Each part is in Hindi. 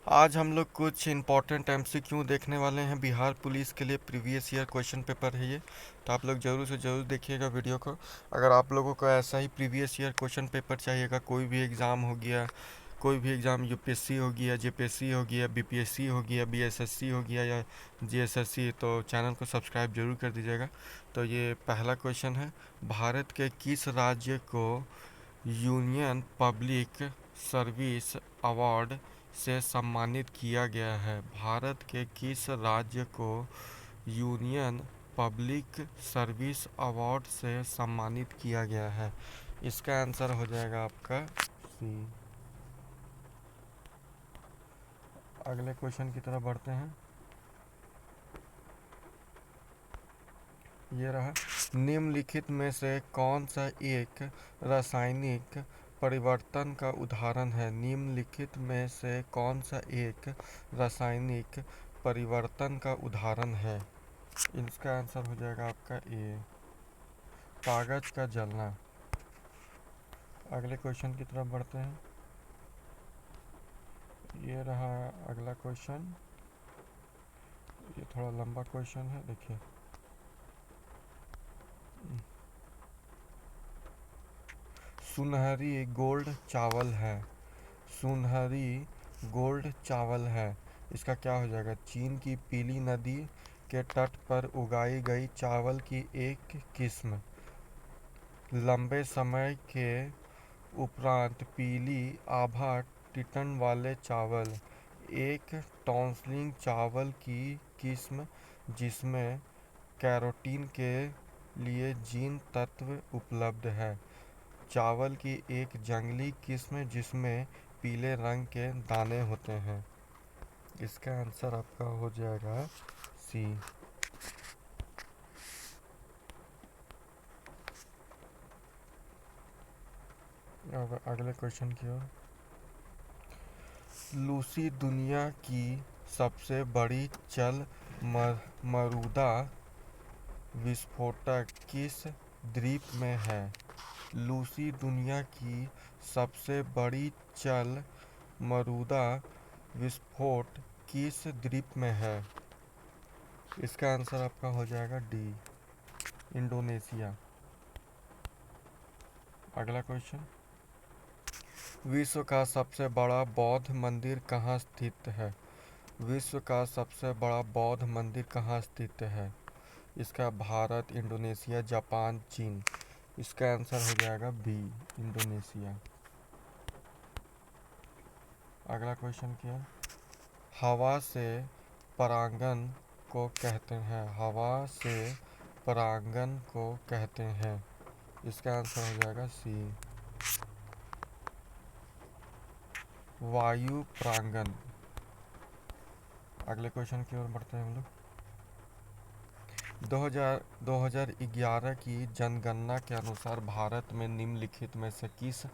आज हम लोग कुछ इम्पोर्टेंट एमसीक्यू देखने वाले हैं। बिहार पुलिस के लिए प्रीवियस ईयर क्वेश्चन पेपर है ये, तो आप लोग ज़रूर से ज़रूर देखिएगा वीडियो को। अगर आप लोगों को ऐसा ही प्रीवियस ईयर क्वेश्चन पेपर चाहिएगा, कोई भी एग्ज़ाम हो गया, कोई भी एग्ज़ाम यूपीएससी हो गया, जेपीएससी हो गया, बीपीएससी हो गया, बीएसएससी हो गया या जीएसएससी, तो चैनल को सब्सक्राइब जरूर कर दीजिएगा। तो ये पहला क्वेश्चन है, भारत के किस राज्य को यूनियन पब्लिक सर्विस अवार्ड से सम्मानित किया गया है? भारत के किस राज्य को यूनियन पब्लिक सर्विस अवार्ड से सम्मानित किया गया है? इसका आंसर हो जाएगा आपका सी। अगले क्वेश्चन की तरफ बढ़ते हैं। ये रहा, निम्नलिखित में से कौन सा एक रासायनिक परिवर्तन का उदाहरण है? निम्नलिखित में से कौन सा एक रासायनिक परिवर्तन का उदाहरण है? इसका आंसर हो जाएगा आपका ए, कागज का जलना। अगले क्वेश्चन की तरफ बढ़ते हैं। ये रहा अगला क्वेश्चन। ये थोड़ा लंबा क्वेश्चन है, देखिए। सुनहरी गोल्ड चावल है। सुनहरी गोल्ड चावल है, इसका क्या हो जाएगा? चीन की पीली नदी के तट पर उगाई गई चावल की एक किस्म, लंबे समय के उपरांत पीली आभा टिटन वाले चावल। एक टॉन्सलिंग चावल की किस्म जिसमें कैरोटीन के लिए जीन तत्व उपलब्ध है। चावल की एक जंगली किस्म जिसमें पीले रंग के दाने होते हैं। इसका आंसर आपका हो जाएगा सी। अब अगले क्वेश्चन की ओर। लूसी दुनिया की सबसे बड़ी जल मरुदा विस्फोटक किस द्वीप में है? लूसी दुनिया की सबसे बड़ी जल मरुदा विस्फोट किस द्वीप में है? इसका आंसर आपका हो जाएगा डी, इंडोनेशिया। अगला क्वेश्चन, विश्व का सबसे बड़ा बौद्ध मंदिर कहाँ स्थित है? विश्व का सबसे बड़ा बौद्ध मंदिर कहाँ स्थित है? इसका भारत, इंडोनेशिया, जापान, चीन। इसका आंसर हो जाएगा बी, इंडोनेशिया। अगला क्वेश्चन क्या है? हवा से परागन को कहते हैं। हवा से परागन को कहते हैं। इसका आंसर हो जाएगा सी, वायु परागन। अगले क्वेश्चन की ओर बढ़ते हैं हम लोग। 2011 की जनगणना के अनुसार भारत में निम्नलिखित में से किस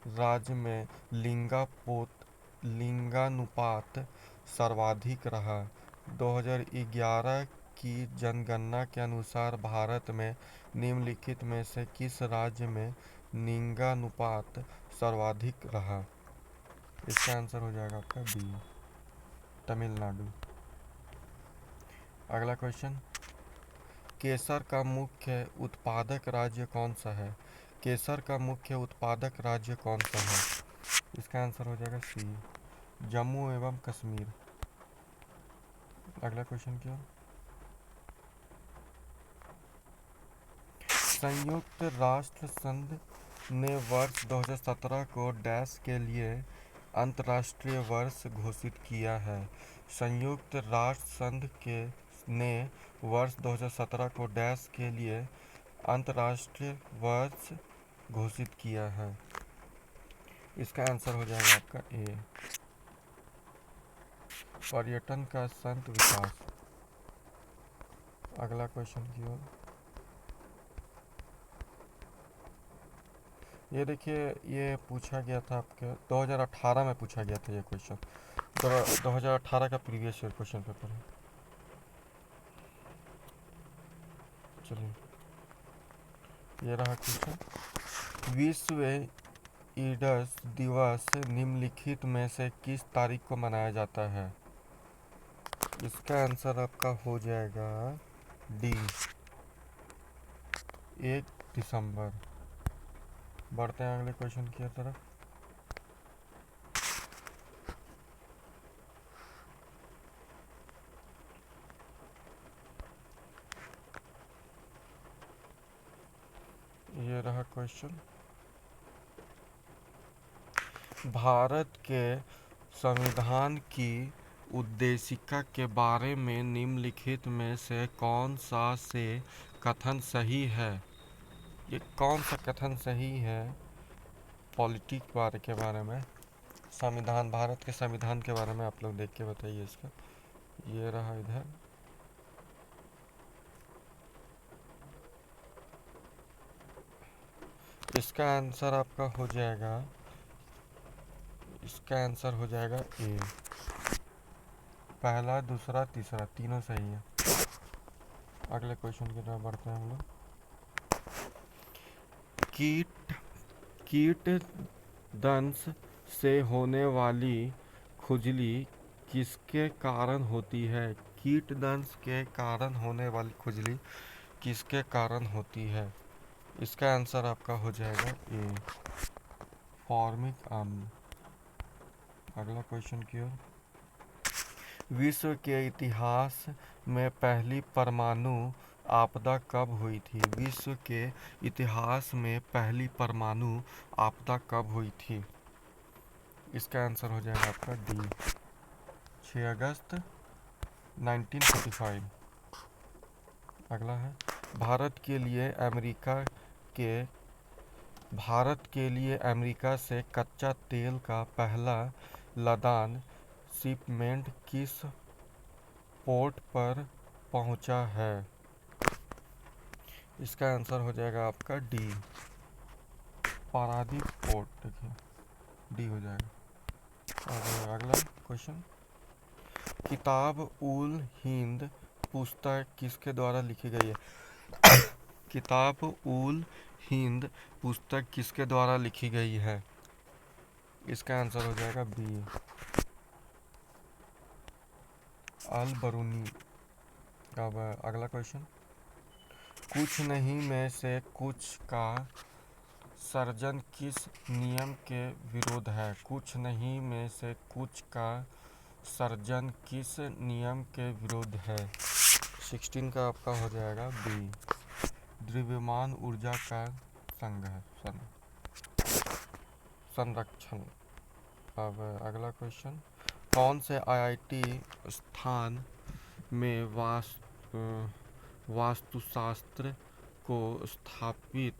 राज्य में लिंगानुपात सर्वाधिक रहा? 2011 की जनगणना के अनुसार भारत में निम्नलिखित में से किस राज्य में लिंगानुपात सर्वाधिक रहा? इसका आंसर हो जाएगा आपका बी, तमिलनाडु। अगला क्वेश्चन, केसर का मुख्य उत्पादक राज्य कौन सा है? केसर का मुख्य उत्पादक राज्य कौन सा है? इसका आंसर हो जाएगा सी, जम्मू एवं कश्मीर। अगला क्वेश्चन क्या, संयुक्त राष्ट्र संघ ने वर्ष 2017 को डैश के लिए अंतर्राष्ट्रीय वर्ष घोषित किया है? संयुक्त राष्ट्र संघ के ने वर्ष 2017 को डैश के लिए अंतर्राष्ट्रीय वर्ष घोषित किया है? इसका आंसर हो जाएगा आपका ए, पर्यटन का संत विकास। अगला क्वेश्चन की ओर। ये देखिए, ये पूछा गया था आपके 2018 में पूछा गया था ये क्वेश्चन। 2018 का प्रीवियस ईयर क्वेश्चन पेपर है। चलिए, ये रहा क्वेश्चन, विश्व एड्स दिवस निम्नलिखित में से किस तारीख को मनाया जाता है? इसका आंसर आपका हो जाएगा डी, 1 दिसंबर। बढ़ते हैं अगले क्वेश्चन की तरफ। ये रहा क्वेश्चन। भारत के संविधान की उद्देशिका के बारे में निम्नलिखित में से कौन सा से कथन सही है? ये कौन सा कथन सही है? पॉलिटिक बारे के बारे में, संविधान, भारत के संविधान के बारे में आप लोग देख के बताइए इसका। ये रहा इधर। इसका आंसर आपका हो जाएगा, इसका आंसर हो जाएगा ए। पहला, दूसरा, तीसरा तीनों सही है। अगले क्वेश्चन की तरफ बढ़ते हैं हम लोग। कीट दंश से होने वाली खुजली किसके कारण होती है? कीट दंश के कारण होने वाली खुजली किसके कारण होती है? इसका आंसर आपका हो जाएगा ए, फॉर्मिक अम्ल। अगला क्वेश्चन की ओर। विश्व के इतिहास में पहली परमाणु आपदा कब हुई थी? विश्व के इतिहास में पहली परमाणु आपदा कब हुई थी? इसका आंसर हो जाएगा आपका डी, 6 अगस्त 1945। अगला है, भारत के लिए अमेरिका से कच्चा तेल का पहला लदान शिपमेंट किस पोर्ट पर पहुंचा है? इसका आंसर हो जाएगा आपका डी, पारादीप पोर्ट। देखिए डी हो जाएगा। और अगला क्वेश्चन, किताब उल हिंद पुस्तक किसके द्वारा लिखी गई है? किताब उल हिंद पुस्तक किसके द्वारा लिखी गई है? इसका आंसर हो जाएगा बी, अल बरूनी। अब अगला क्वेश्चन, कुछ नहीं में से कुछ का सर्जन किस नियम के विरुद्ध है? कुछ नहीं में से कुछ का सर्जन किस नियम के विरुद्ध है? 16 का आपका हो जाएगा बी, द्रव्यमान ऊर्जा का संरक्षण। अब अगला क्वेश्चन, कौन से आईआईटी स्थान में वास्तुशास्त्र को स्थापित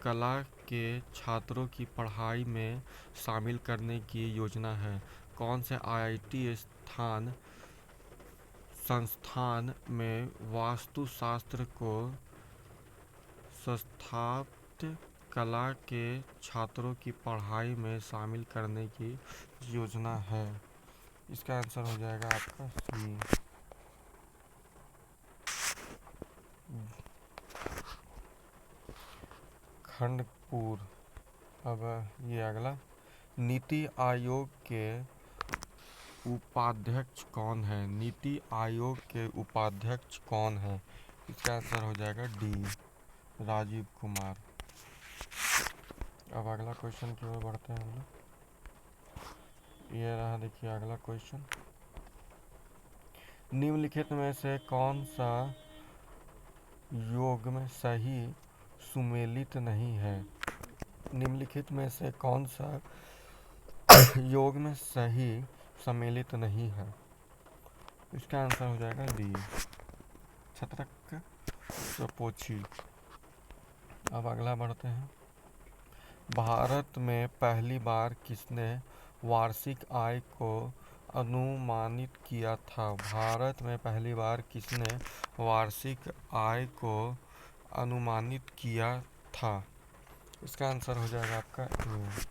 कला के छात्रों की पढ़ाई में शामिल करने की योजना है? कौन से आईआईटी संस्थान में वास्तुशास्त्र को स्थापित कला के छात्रों की पढ़ाई में शामिल करने की योजना है? इसका आंसर हो जाएगा आपका सी, खंडपुर। अब ये अगला, नीति आयोग के उपाध्यक्ष कौन है? नीति आयोग के उपाध्यक्ष कौन है? इसका आंसर हो जाएगा डी, राजीव कुमार। अब अगला क्वेश्चन की ओर बढ़ते हैं हम लोग। ये रहा, देखिए अगला क्वेश्चन, निम्नलिखित में से कौन सा योग में सही सुमेलित नहीं है? निम्नलिखित में से कौन सा योग में सही सम्मिलित नहीं है? इसका आंसर हो जाएगा डी, छत्रक सपोची। अब अगला बढ़ते हैं, भारत में पहली बार किसने वार्षिक आय को अनुमानित किया था? भारत में पहली बार किसने वार्षिक आय को अनुमानित किया था? इसका आंसर हो जाएगा आपका ए,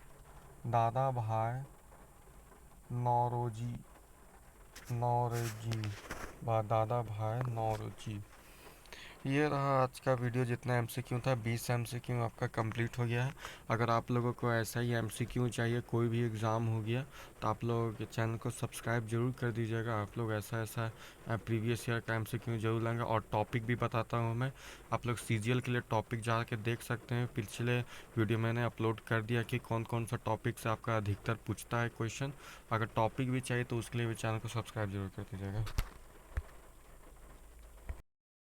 दादा भाई नौरोजी, दादा भाई नौरोजी। ये रहा आज का वीडियो। जितना एमसीक्यू था 20 एमसीक्यू आपका कंप्लीट हो गया है। अगर आप लोगों को ऐसा ही एमसीक्यू चाहिए, कोई भी एग्ज़ाम हो गया, तो आप लोग चैनल को सब्सक्राइब जरूर कर दीजिएगा। आप लोग ऐसा ऐसा प्रीवियस ईयर का एमसीक्यू जरूर लेंगे, और टॉपिक भी बताता हूँ मैं। आप लोग सीजीएल के लिए टॉपिक जाके देख सकते हैं। पिछले वीडियो मैंने अपलोड कर दिया कि कौन कौन सा टॉपिक से आपका अधिकतर पूछता है क्वेश्चन। अगर टॉपिक भी चाहिए तो उसके लिए भी चैनल को सब्सक्राइब जरूर कर दीजिएगा।